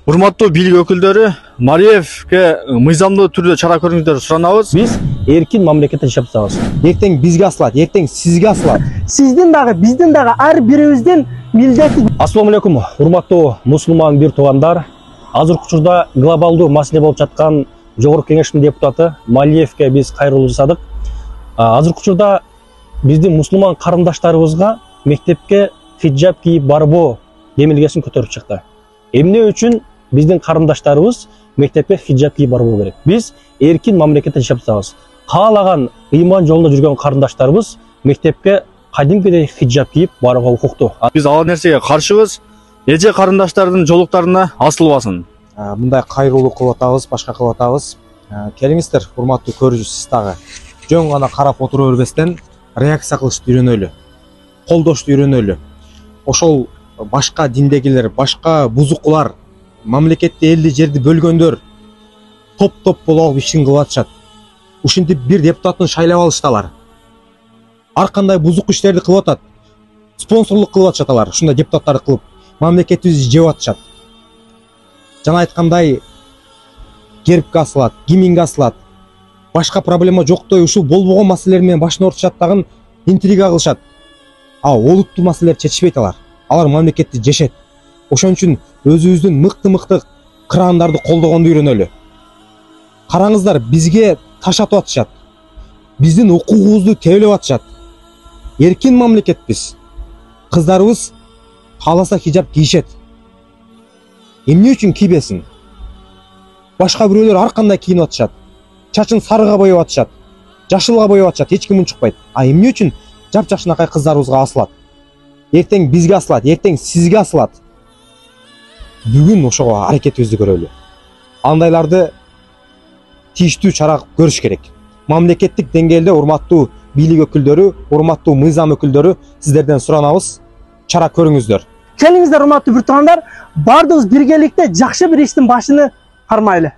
Урматтуу бийлик өкүлдөрү, Мариевке мыйзамдуу түрдө чара көрүңүздөр суранабыз. Биз эркин мамлекетте жашап жатабыз. Эртең бизге асылат, эртең сизге асылат. Сиздин дагы, биздин дагы ар бирибиздин милдети. Ассаламу алейкум, урматтуу мусулман бир туугандар. Азыркы учурда глобалдуу маселе болуп жаткан Жогорку Кеңештин депутаты Малиевке биз кайрылуу жасадык. Азыркы учурда биздин мусулман карындаштарыбызга мектепке хиджаб кийип барбоо демилгесин көтөрүп чыкты. Эмне үчүн биздин карындаштарыбыз мектепке хиджаб кийип барбоо керек? Биз эркин мамлекетте жашап жатабыз. Каалаган ыйман жолунда жүргөн карындаштарыбыз мектепке кадимкидей хиджаб кийип барууга укуктуу. Биз ал нерсеге каршыбыз. Эже карындаштардын жолуктарына асылбасын. Мындай кайрылуу кылып атабыз, башка кылып атабыз. Келиңиздер, урматтуу көрүүчү, сиз дагы жөн гана карап отура бербестен реакция кылышты үйрөнөлү. Колдошту үйрөнөлү. Ошол башка диндегилер, башка бузукулар, мамлекетти, элди, жерди бөлгөндөр топ-топ болуп алып ишин кылып атышат. Ушинтип бир депутатын шайлап алышталар. Ар кандай бузук иштерди кылып атат. Спонсорлук кылып атышат алар. Ушундай депутаттарды кылып мамлекетибизди жеп атышат. Жана айткандай гербке асылат, гимнге асылат. Башка проблема жоктой ушул болбогон маселелер менен башын ортушат дагы интрига кылышат. Олуттуу маселелер чечишпейт алар. Алар мамлекетти жешет. Ошон үчүн өзүбүздүн мыкты крандарды колдогонду үйрөнөлү. Караңыздар, бизге таш атып атышат. Биздин укугубузду тебелеп атышат. Эркин мамлекетпиз. Кыздарыбыз кааласа хиджаб кийишет. Эмне үчүн кийбесин? Башка бирөөлөр ар кандай кийинип атышат. Чачын сарыга боеп атышат. Жашылга боеп атышат. Эч ким унчукпайт. Эмне үчүн жапжакшынакай кыздарыбызга асылат? Эртең бизге асылат, эртең сизге асылат. Бүгүн ошого аракетибизди көрөлү. Андайларды тийиштүү чара көрүш керек. Мамлекеттик деңгээлде урматтуу бийлик өкүлдөрү, урматтуу мыйзам өкүлдөрү, сиздерден суранабыз, чара көрүңүздөр. Келиңиздер, урматтуу бир туугандар, бардыгыбыз биргеликте жакшы бир иштин башыны кармайлы.